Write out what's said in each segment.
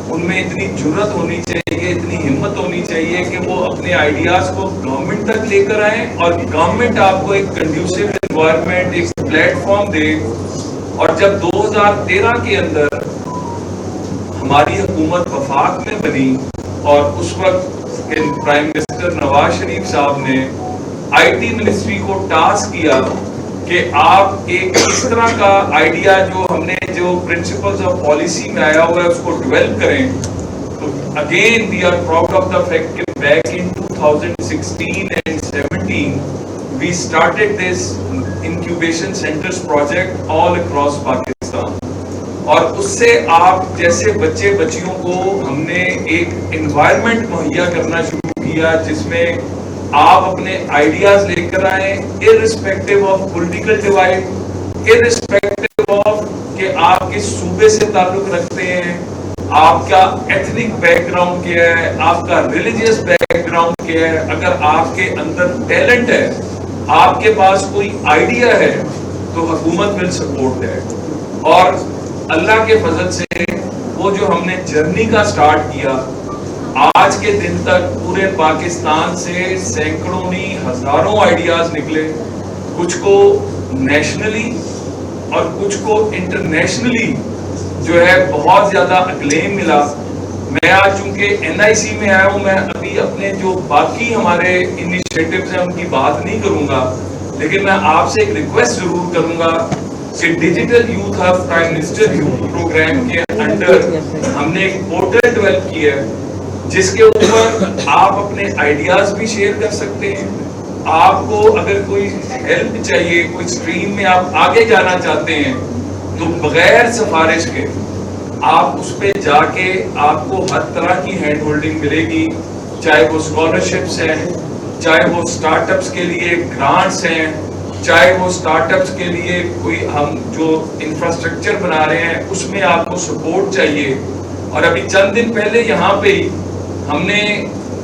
ان میں اتنی جرت ہونی چاہیے, اتنی ہمت ہونی چاہیے کہ وہ اپنے آئیڈیاز کو گورنمنٹ تک لے کر آئیں, اور گورنمنٹ آپ کو ایک کنڈیوسو انوائرمنٹ, ایک پلیٹ فارم دے. اور جب 2013 کے اندر ہماری حکومت وفاق میں بنی, اور اس وقت پرائم منسٹر نواز شریف صاحب نے آئی ٹی منسٹری کو ٹاسک کیا کہ آپ ایک اس طرح کا آئیڈیا جو ہم نے جو پرنسپلز آف پالیسی میں آیا ہوا ہے اس کو ڈیولپ کریں. تو again we are proud of the fact کہ back in 2016 and 17 we started this incubation centres project all across Pakistan. اور اس سے آپ جیسے بچے بچیوں کو ہم نے ایک انوائرمنٹ مہیا کرنا شروع کیا جس میں آپ اپنے آئیڈیاز لے کر آئیں, irrespective of political divide, irrespective of کہ آپ کس صوبے سے تعلق رکھتے ہیں, آپ کا ایتھنک بیک گراؤنڈ کیا ہے, آپ کا ریلیجیس بیک گراؤنڈ کیا ہے. اگر آپ کے اندر ٹیلنٹ ہے, آپ کے پاس کوئی آئیڈیا ہے, تو حکومت ول سپورٹ دیٹ. اور اللہ کے فضل سے وہ جو ہم نے جرنی کا سٹارٹ کیا, آج کے دن تک پورے پاکستان سے سینکڑوں نہیں ہزاروں آئیڈیاز نکلے. کچھ کو نیشنلی اور کچھ کو انٹرنیشنلی جو ہے بہت زیادہ اکلیم ملا. میں آج چونکہ این آئی سی میں آیا ہوں, میں ابھی اپنے جو باقی ہمارے انیشیٹوز ہیں ان کی بات نہیں کروں گا, لیکن میں آپ سے ایک ریکویسٹ ضرور کروں گا کہ digital youth hub prime minister youth programme کے انڈر ہم نے ایک پورٹل ڈیولپ کیا ہے جس کے اوپر آپ اپنے آئیڈیاز بھی شیئر کر سکتے ہیں. آپ کو اگر کوئی ہیلپ چاہیے, کوئی اسٹریم میں آپ آگے جانا چاہتے ہیں, تو بغیر سفارش کے آپ اس پہ جا کے آپ کو ہر طرح کی ہینڈ ہولڈنگ ملے گی, چاہے وہ اسکالرشپس ہیں, چاہے وہ اسٹارٹ اپس کے لیے گرانٹس ہیں, چاہے وہ اسٹارٹ اپس کے لیے کوئی ہم جو انفراسٹرکچر بنا رہے ہیں اس میں آپ کو سپورٹ چاہیے. اور ابھی چند دن پہلے یہاں پہ ہی ہم نے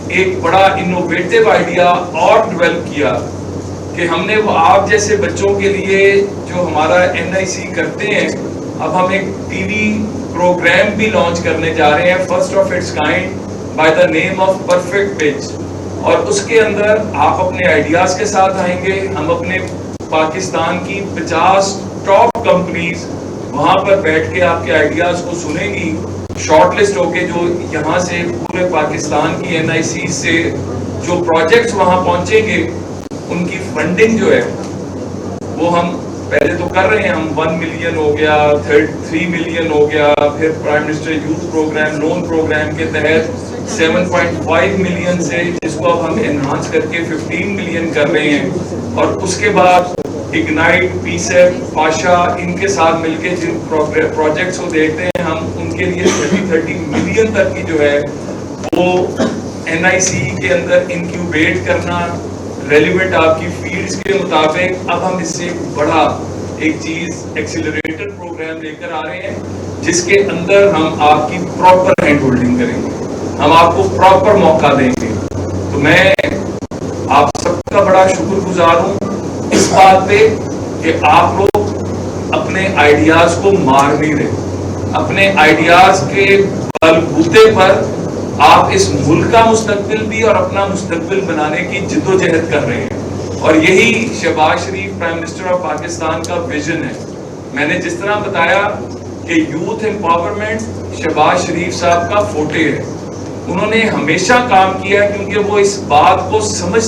ایک بڑا انوویٹو آئیڈیا اور ڈیولپ کیا کہ ہم نے وہ آپ جیسے بچوں کے لیے جو ہمارا این آئی سی کرتے ہیں, اب ہم ایک ٹی وی پروگرام بھی لانچ کرنے جا رہے ہیں, first of its kind, by the name of perfect pitch. اور اس کے اندر آپ اپنے آئیڈیاز کے ساتھ آئیں گے, ہم اپنے پاکستان کی 50 ٹاپ کمپنیز وہاں پر بیٹھ کے آپ کے آئیڈیاز کو سنیں گی, شارٹ لسٹ ہو کے جو یہاں سے پورے پاکستان کی این آئی سی سے جو پروجیکٹس وہاں پہنچیں گے ان کی فنڈنگ جو ہے وہ ہم پہلے تو کر رہے ہیں. ہم 1 ملین ہو گیا, 3 ملین ہو گیا, پھر prime minister youth programme loan programme کے تحت 7.5 ملین سے جس کو اب ہم انہانس کر کے 15 ملین کر رہے ہیں. اور اس کے بعد اگنائٹ, پی سیف, پاشا, ان کے ساتھ مل کے جن پروجیکٹس کو دیکھتے ہیں ہم ان کے لیے 30 ملین تک کی جو ہے وہ این آئی سی کے اندر انکیوبیٹ کرنا ریلیونٹ آپ کی فیلڈز کے مطابق. اب ہم اس سے بڑا ایک چیز ایکسیلریٹر پروگرام لے کر آ رہے ہیں جس کے اندر ہم آپ کی پراپر ہینڈ ہولڈنگ کریں گے, ہم آپ کو پراپر موقع دیں گے. تو میں آپ سب کا بڑا شکر گزار ہوں اس بات پہ کہ آپ لوگ اپنے آئیڈیاز کو مار نہیں رہے, اپنے آئیڈیاز کے بلبوتے پر آپ اس ملک کا مستقبل بھی اور اپنا مستقبل بنانے کی جدوجہد کر رہے ہیں. اور یہی شہباز شریف پرائم منسٹر آف پاکستان کا ویژن ہے. میں نے جس طرح بتایا کہ یوتھ امپاورمنٹ شہباز شریف صاحب کا فوٹے ہے, انہوں نے ہمیشہ کام کیا کیونکہ وہ اس بات کو سمجھ